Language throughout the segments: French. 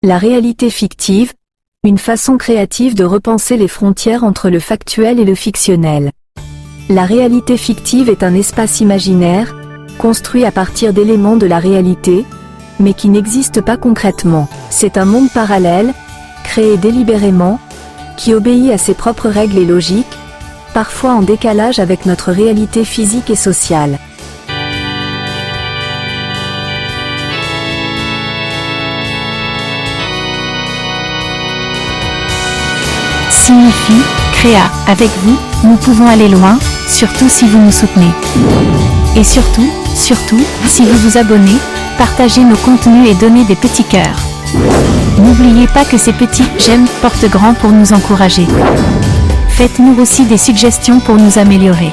La réalité fictive, une façon créative de repenser les frontières entre le factuel et le fictionnel. La réalité fictive est un espace imaginaire, construit à partir d'éléments de la réalité, mais qui n'existe pas concrètement. C'est un monde parallèle, créé délibérément, qui obéit à ses propres règles et logiques, parfois en décalage avec notre réalité physique et sociale. Signifie, Créa, avec vous, nous pouvons aller loin, surtout si vous nous soutenez. Et surtout, si vous vous abonnez, partagez nos contenus et donnez des petits cœurs. N'oubliez pas que ces petits « j'aime » portent grand pour nous encourager. Faites-nous aussi des suggestions pour nous améliorer.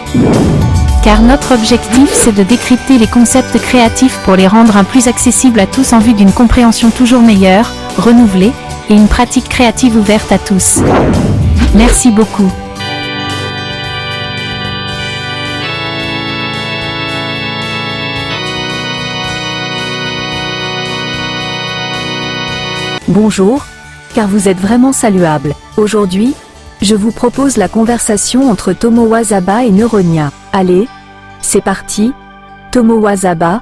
Car notre objectif c'est de décrypter les concepts créatifs pour les rendre plus accessibles à tous en vue d'une compréhension toujours meilleure, renouvelée, et une pratique créative ouverte à tous. Merci beaucoup. Bonjour, car vous êtes vraiment saluables. Aujourd'hui, je vous propose la conversation entre Tomowa Zaba et Neuronia. Allez, c'est parti. Tomowa Zaba,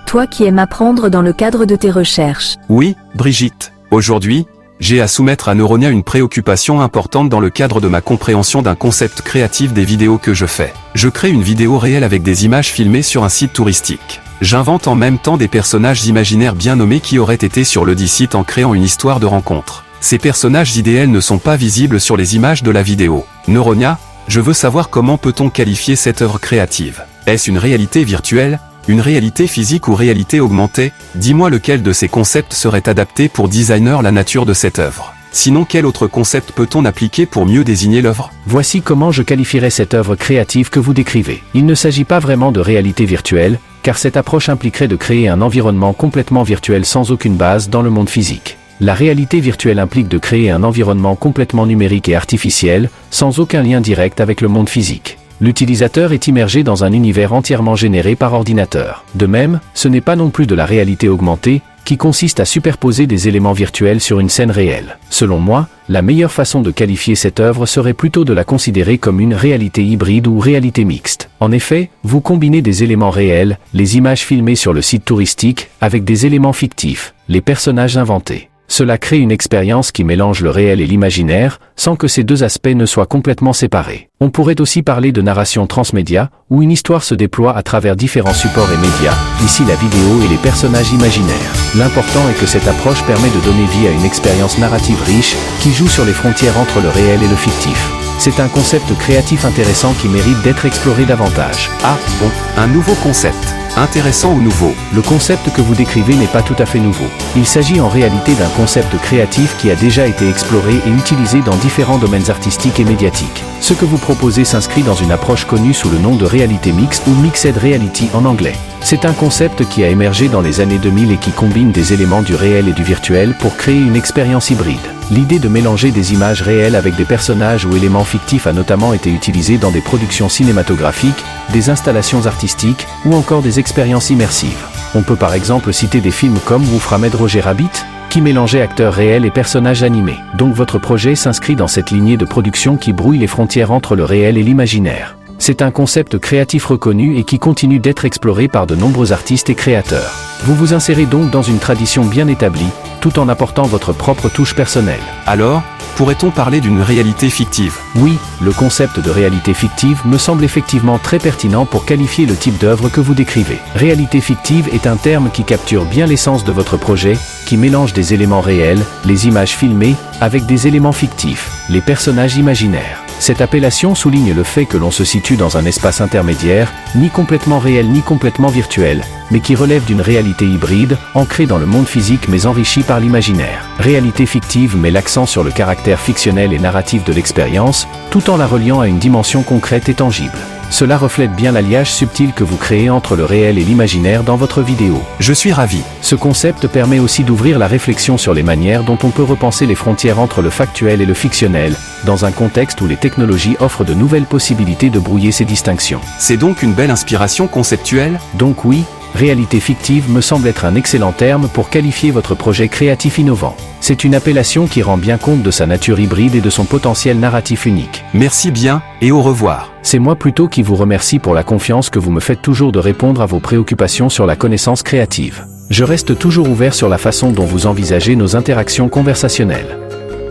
toi qui aimes apprendre dans le cadre de tes recherches. Oui, Brigitte. Aujourd'hui, j'ai à soumettre à Neuronia une préoccupation importante dans le cadre de ma compréhension d'un concept créatif des vidéos que je fais. Je crée une vidéo réelle avec des images filmées sur un site touristique. J'invente en même temps des personnages imaginaires bien nommés qui auraient été sur ledit site en créant une histoire de rencontre. Ces personnages idéaux ne sont pas visibles sur les images de la vidéo. Neuronia, je veux savoir comment peut-on qualifier cette œuvre créative. Est-ce une réalité virtuelle, une réalité physique ou réalité augmentée? Dis-moi lequel de ces concepts serait adapté pour designer la nature de cette œuvre. Sinon, quel autre concept peut-on appliquer pour mieux désigner l'œuvre? Voici comment je qualifierais cette œuvre créative que vous décrivez. Il ne s'agit pas vraiment de réalité virtuelle, car cette approche impliquerait de créer un environnement complètement virtuel sans aucune base dans le monde physique. La réalité virtuelle implique de créer un environnement complètement numérique et artificiel, sans aucun lien direct avec le monde physique. L'utilisateur est immergé dans un univers entièrement généré par ordinateur. De même, ce n'est pas non plus de la réalité augmentée, qui consiste à superposer des éléments virtuels sur une scène réelle. Selon moi, la meilleure façon de qualifier cette œuvre serait plutôt de la considérer comme une réalité hybride ou réalité mixte. En effet, vous combinez des éléments réels, les images filmées sur le site touristique, avec des éléments fictifs, les personnages inventés. Cela crée une expérience qui mélange le réel et l'imaginaire, sans que ces deux aspects ne soient complètement séparés. On pourrait aussi parler de narration transmédia, où une histoire se déploie à travers différents supports et médias, ici la vidéo et les personnages imaginaires. L'important est que cette approche permet de donner vie à une expérience narrative riche, qui joue sur les frontières entre le réel et le fictif. C'est un concept créatif intéressant qui mérite d'être exploré davantage. Ah, bon, un nouveau concept. Intéressant ou nouveau? Le concept que vous décrivez n'est pas tout à fait nouveau. Il s'agit en réalité d'un concept créatif qui a déjà été exploré et utilisé dans différents domaines artistiques et médiatiques. Ce que vous proposez s'inscrit dans une approche connue sous le nom de réalité mixte ou mixed reality en anglais. C'est un concept qui a émergé dans les années 2000 et qui combine des éléments du réel et du virtuel pour créer une expérience hybride. L'idée de mélanger des images réelles avec des personnages ou éléments fictifs a notamment été utilisée dans des productions cinématographiques, des installations artistiques ou encore des expériences immersives. On peut par exemple citer des films comme Who Framed Roger Rabbit, qui mélangeait acteurs réels et personnages animés. Donc votre projet s'inscrit dans cette lignée de production qui brouille les frontières entre le réel et l'imaginaire. C'est un concept créatif reconnu et qui continue d'être exploré par de nombreux artistes et créateurs. Vous vous insérez donc dans une tradition bien établie, tout en apportant votre propre touche personnelle. Alors, pourrait-on parler d'une réalité fictive? Oui, le concept de réalité fictive me semble effectivement très pertinent pour qualifier le type d'œuvre que vous décrivez. Réalité fictive est un terme qui capture bien l'essence de votre projet, qui mélange des éléments réels, les images filmées, avec des éléments fictifs, les personnages imaginaires. Cette appellation souligne le fait que l'on se situe dans un espace intermédiaire, ni complètement réel ni complètement virtuel, mais qui relève d'une réalité hybride, ancrée dans le monde physique mais enrichie par l'imaginaire. Réalité fictive met l'accent sur le caractère fictionnel et narratif de l'expérience, tout en la reliant à une dimension concrète et tangible. Cela reflète bien l'alliage subtil que vous créez entre le réel et l'imaginaire dans votre vidéo. Je suis ravi. Ce concept permet aussi d'ouvrir la réflexion sur les manières dont on peut repenser les frontières entre le factuel et le fictionnel, dans un contexte où les technologies offrent de nouvelles possibilités de brouiller ces distinctions. C'est donc une belle inspiration conceptuelle? Donc oui, Réalité fictive me semble être un excellent terme pour qualifier votre projet créatif innovant. C'est une appellation qui rend bien compte de sa nature hybride et de son potentiel narratif unique. Merci bien, et au revoir. C'est moi plutôt qui vous remercie pour la confiance que vous me faites toujours de répondre à vos préoccupations sur la connaissance créative. Je reste toujours ouvert sur la façon dont vous envisagez nos interactions conversationnelles.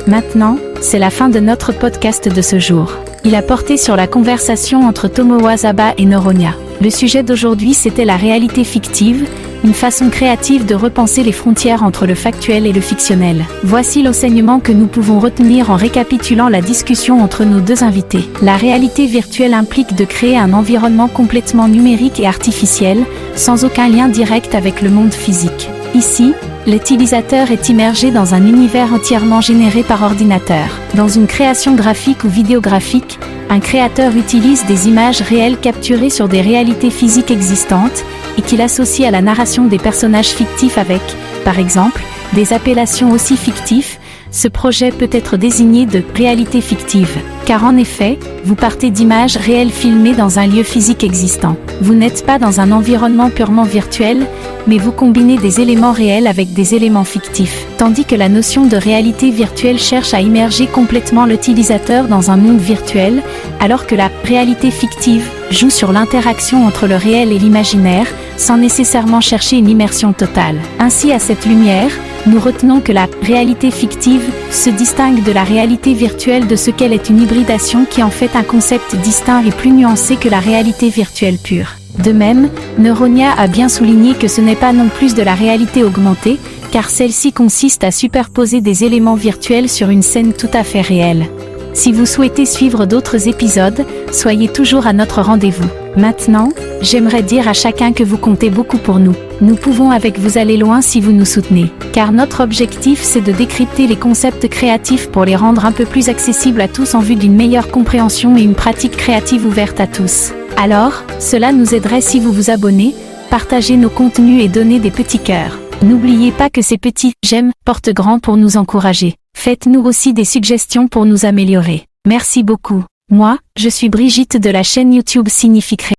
Maintenant, c'est la fin de notre podcast de ce jour. Il a porté sur la conversation entre Tomoe Zaba et Noronia. Le sujet d'aujourd'hui, c'était la réalité fictive, une façon créative de repenser les frontières entre le factuel et le fictionnel. Voici l'enseignement que nous pouvons retenir en récapitulant la discussion entre nos deux invités. La réalité virtuelle implique de créer un environnement complètement numérique et artificiel, sans aucun lien direct avec le monde physique. Ici, l'utilisateur est immergé dans un univers entièrement généré par ordinateur. Dans une création graphique ou vidéographique, un créateur utilise des images réelles capturées sur des réalités physiques existantes et qu'il associe à la narration des personnages fictifs avec, par exemple, des appellations aussi fictives. Ce projet peut être désigné de réalité fictive, car en effet, vous partez d'images réelles filmées dans un lieu physique existant. Vous n'êtes pas dans un environnement purement virtuel, mais vous combinez des éléments réels avec des éléments fictifs. Tandis que la notion de réalité virtuelle cherche à immerger complètement l'utilisateur dans un monde virtuel, alors que la réalité fictive joue sur l'interaction entre le réel et l'imaginaire, sans nécessairement chercher une immersion totale. Ainsi, à cette lumière, nous retenons que la réalité fictive se distingue de la réalité virtuelle de ce qu'elle est une hybridation qui en fait un concept distinct et plus nuancé que la réalité virtuelle pure. De même, Noronia a bien souligné que ce n'est pas non plus de la réalité augmentée, car celle-ci consiste à superposer des éléments virtuels sur une scène tout à fait réelle. Si vous souhaitez suivre d'autres épisodes, soyez toujours à notre rendez-vous. Maintenant, j'aimerais dire à chacun que vous comptez beaucoup pour nous. Nous pouvons avec vous aller loin si vous nous soutenez. Car notre objectif, c'est de décrypter les concepts créatifs pour les rendre un peu plus accessibles à tous en vue d'une meilleure compréhension et une pratique créative ouverte à tous. Alors, cela nous aiderait si vous vous abonnez, partagez nos contenus et donnez des petits cœurs. N'oubliez pas que ces petits « j'aime » portent grand pour nous encourager. Faites-nous aussi des suggestions pour nous améliorer. Merci beaucoup. Moi, je suis Brigitte de la chaîne YouTube Signifie Créa.